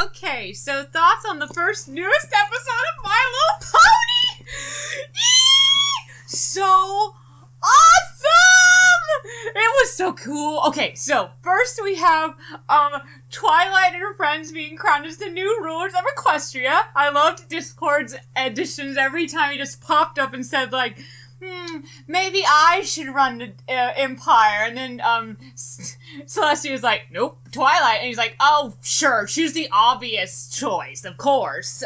Okay, so thoughts on the newest episode of My Little Pony? Yee! So awesome! It was so cool. Okay, so first we have Twilight and her friends being crowned as the new rulers of Equestria. I loved Discord's additions every time he just popped up and said like, maybe I should run the Empire. And then Celestia was like, nope, Twilight. And he's like, oh, sure, choose the obvious choice, of course.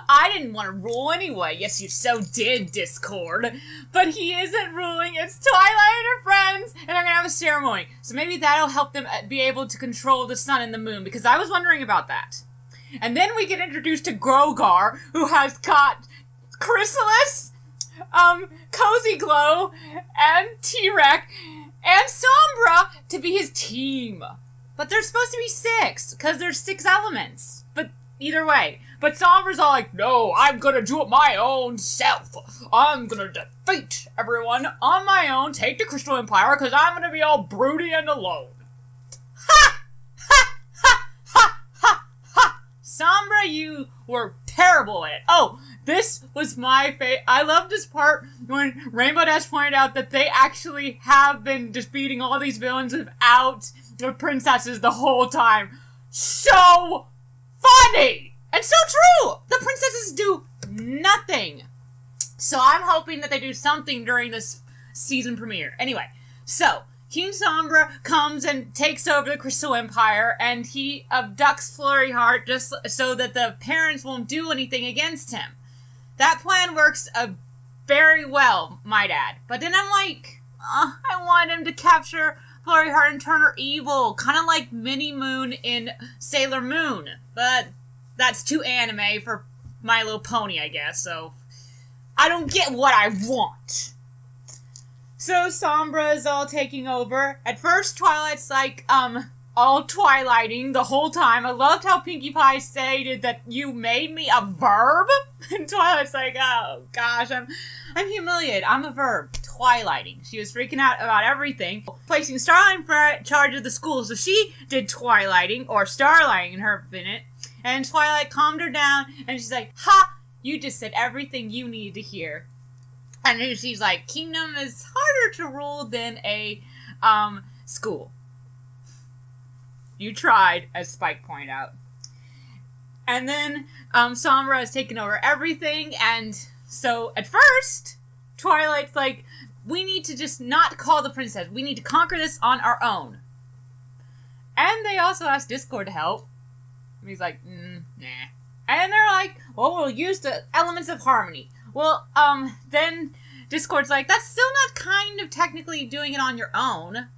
I didn't want to rule anyway. Yes, you so did, Discord. But he isn't ruling. It's Twilight and her friends. And they're going to have a ceremony. So maybe that'll help them be able to control the sun and the moon. Because I was wondering about that. And then we get introduced to Grogar, who has got Chrysalis, Cozy Glow, and T-Rex, and Sombra to be his team. But there's supposed to be 6, because there's 6 elements. But either way. But Sombra's all like, no, I'm gonna do it my own self. I'm gonna defeat everyone on my own, take the Crystal Empire, because I'm gonna be all broody and alone. Ha! Ha! Ha! Ha! Ha! Ha! Sombra, you were terrible at it. Oh, this was my favorite. I love this part when Rainbow Dash pointed out that they actually have been defeating all these villains without the princesses the whole time. So funny! And so true! The princesses do nothing. So I'm hoping that they do something during this season premiere. Anyway, so King Sombra comes and takes over the Crystal Empire, and he abducts Flurry Heart just so that the parents won't do anything against him. That plan works very well, might add. But then I'm like, I want him to capture Flurry Heart and turn her evil, kind of like Minnie Moon in Sailor Moon. But that's too anime for My Little Pony, I guess, so I don't get what I want. So Sombra is all taking over. At first, Twilight's like, all twilighting the whole time. I loved how Pinkie Pie stated that you made me a verb. And Twilight's like, oh gosh, I'm humiliated. I'm a verb. Twilighting. She was freaking out about everything. Placing Starlight in charge of the school. So she did twilighting, or starlighting in her minute. And Twilight calmed her down, and she's like, ha! You just said everything you needed to hear. And she's like, Kingdom is harder to rule than a, school. You tried, as Spike pointed out. And then, Sombra has taken over everything, and so, at first, Twilight's like, we need to just not call the princess. We need to conquer this on our own. And they also asked Discord to help. And he's like, nah. And they're like, well, we'll use the elements of harmony. Well, then Discord's like, that's still not kind of technically doing it on your own.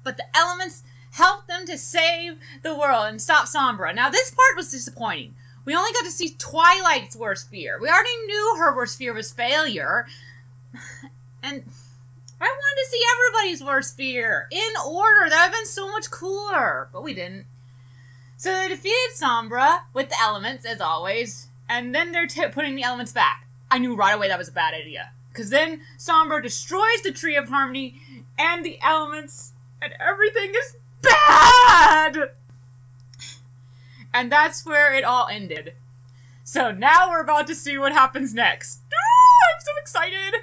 But the elements help them to save the world and stop Sombra. Now, this part was disappointing. We only got to see Twilight's worst fear. We already knew her worst fear was failure. And I wanted to see everybody's worst fear in order. That would have been so much cooler. But we didn't. So they defeated Sombra with the elements, as always. And then they're putting the elements back. I knew right away that was a bad idea. Because then Sombra destroys the Tree of Harmony and the elements, and everything is bad! And that's where it all ended. So now we're about to see what happens next. I'm so excited!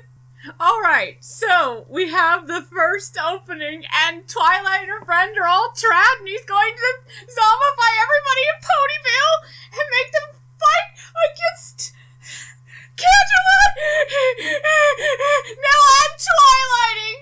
Alright, so we have the first opening, and Twilight and her friend are all trapped, and he's going to zombify everybody in Ponyville and make them fight against Canterlot! Now I'm twilighting!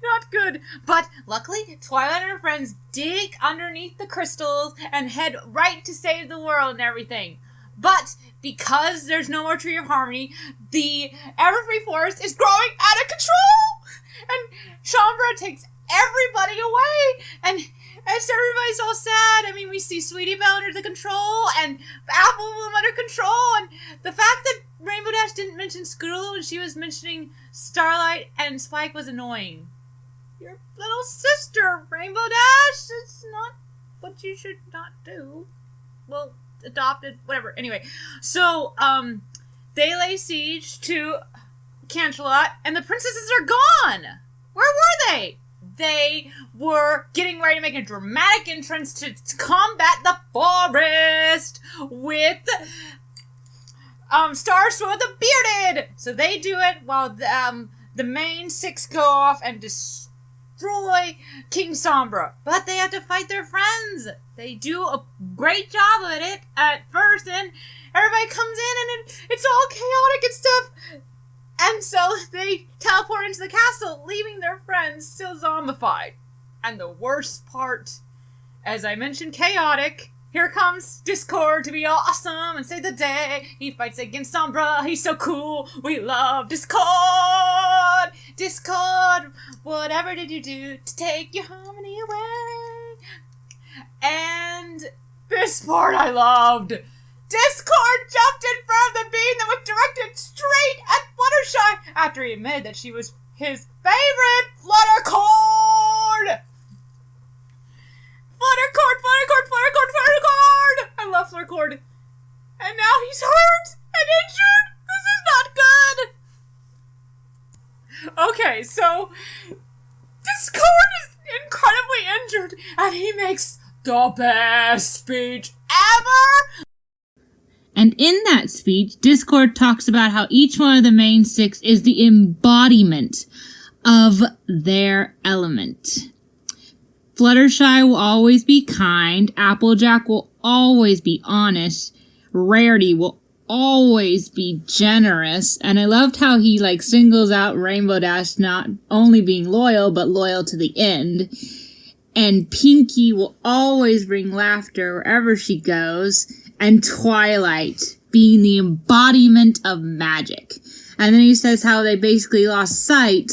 Not good. But luckily, Twilight and her friends dig underneath the crystals and head right to save the world and everything. But because there's no more Tree of Harmony, the Everfree Forest is growing out of control! And Sombra takes everybody away, and as everybody's all sad, I mean, we see Sweetie Belle under the control, and Apple Bloom under control, and the fact that Rainbow Dash didn't mention Scootaloo when she was mentioning Starlight and Spike was annoying. Your little sister, Rainbow Dash! It's not what you should not do. Well, adopted, whatever. Anyway, so, they lay siege to Canterlot, and the princesses are gone! Where were they? they were getting ready to make a dramatic entrance to combat the forest with Star Sword the Bearded. So they do it while the main six go off and destroy King Sombra. But they have to fight their friends. They do a great job at it at first, and everybody comes in and it's all chaotic and stuff. And so they teleport into the castle, leaving their friends still zombified. And the worst part, as I mentioned, chaotic. Here comes Discord to be awesome and save the day. He fights against Sombra. He's so cool. We love Discord. Discord, whatever did you do to take your harmony away? And this part I loved. Discord jumped in front of the beam that was directed straight at Fluttershy after he admitted that she was his favorite Fluttercord. Fluttercord! I love Fluttercord. And now he's hurt and injured. This is not good. Okay, so Discord is incredibly injured, and he makes the best speech ever. And in that speech, Discord talks about how each one of the main six is the embodiment of their element. Fluttershy will always be kind, Applejack will always be honest, Rarity will always be generous, and I loved how he singles out Rainbow Dash not only being loyal, but loyal to the end. And Pinkie will always bring laughter wherever she goes, and Twilight being the embodiment of magic. And then he says how they basically lost sight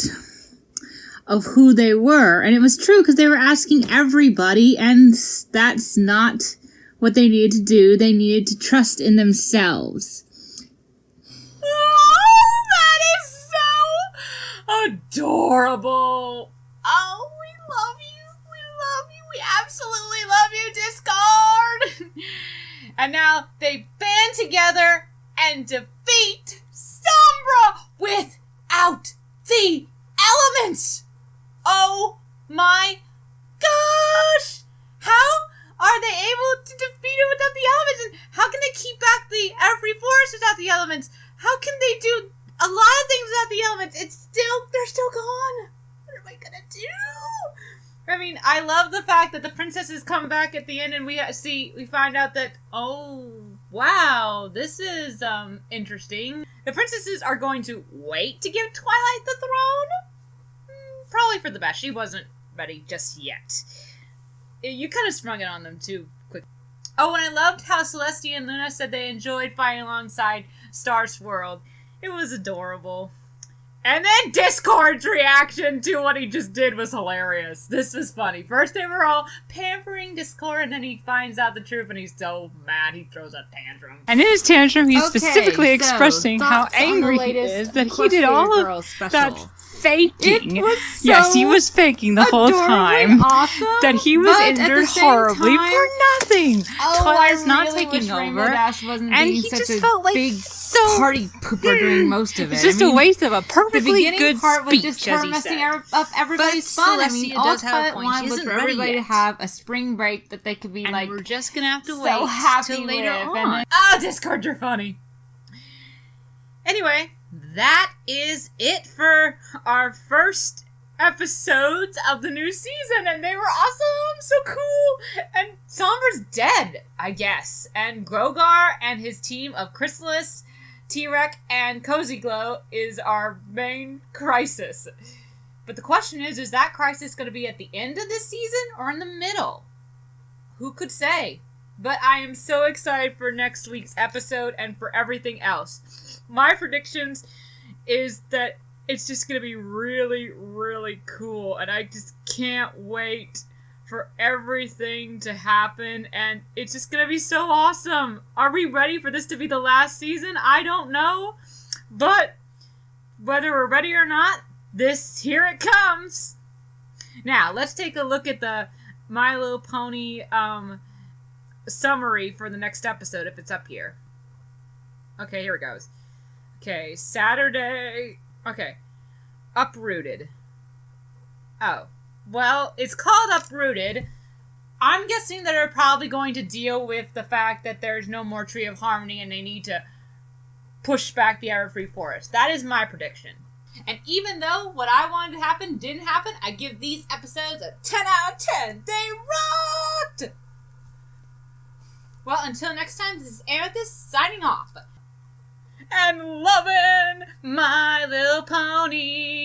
of who they were. And it was true, because they were asking everybody, and that's not what they needed to do. They needed to trust in themselves. Oh, that is so adorable. Oh, we love you. We love you. We absolutely love you, Discord. And now they band together and defeat Sombra without the elements. Oh my gosh! How are they able to defeat it without the elements? And how can they keep back the every force without the elements? How can they do a lot of things without the elements? They're still gone. What am I gonna do? I mean, I love the fact that the princesses come back at the end and we find out that, oh, wow, this is, interesting. The princesses are going to wait to give Twilight the throne? Probably for the best. She wasn't ready just yet. You kind of sprung it on them too quick. Oh, and I loved how Celestia and Luna said they enjoyed fighting alongside Star Swirl. It was adorable. And then Discord's reaction to what he just did was hilarious. This was funny. First they were all pampering Discord, and then he finds out the truth and he's so mad he throws a tantrum. And in his tantrum he's specifically expressing how angry he is that he did all of that faking. Yes, he was faking the whole time. Awesome, that he was injured horribly for nothing. Twilight's not taking over. And he just felt like big so party pooper doing most of it. It's just a waste of a perfectly good part was speech, just as her he messing said. up everybody's fun. I mean, Celestia all does have a Twilight point. wanted She was isn't for ready everybody yet. to have a spring break that they could be And we're just gonna have to so wait happy till later with. on. Discord, you're funny. Anyway, that is it for our first episodes of the new season, and they were awesome, so cool. And Sombra's dead, I guess, and Grogar and his team of Chrysalis, T-Rex, and Cozy Glow is our main crisis. But the question is that crisis going to be at the end of this season or in the middle? Who could say? But I am so excited for next week's episode and for everything else. My predictions is that it's just going to be really, really cool. And I just can't wait for everything to happen. And it's just going to be so awesome. Are we ready for this to be the last season? I don't know. But whether we're ready or not, here it comes. Now, let's take a look at the My Little Pony summary for the next episode, if it's up here. Okay, here it goes. Okay, Saturday. Okay. Uprooted. Oh. Well, it's called Uprooted. I'm guessing that they're probably going to deal with the fact that there's no more Tree of Harmony and they need to push back the Everfree Forest. That is my prediction. And even though what I wanted to happen didn't happen, I give these episodes a 10 out of 10. They rocked! Well, until next time, this is Amethyst signing off. And loving My Little Pony.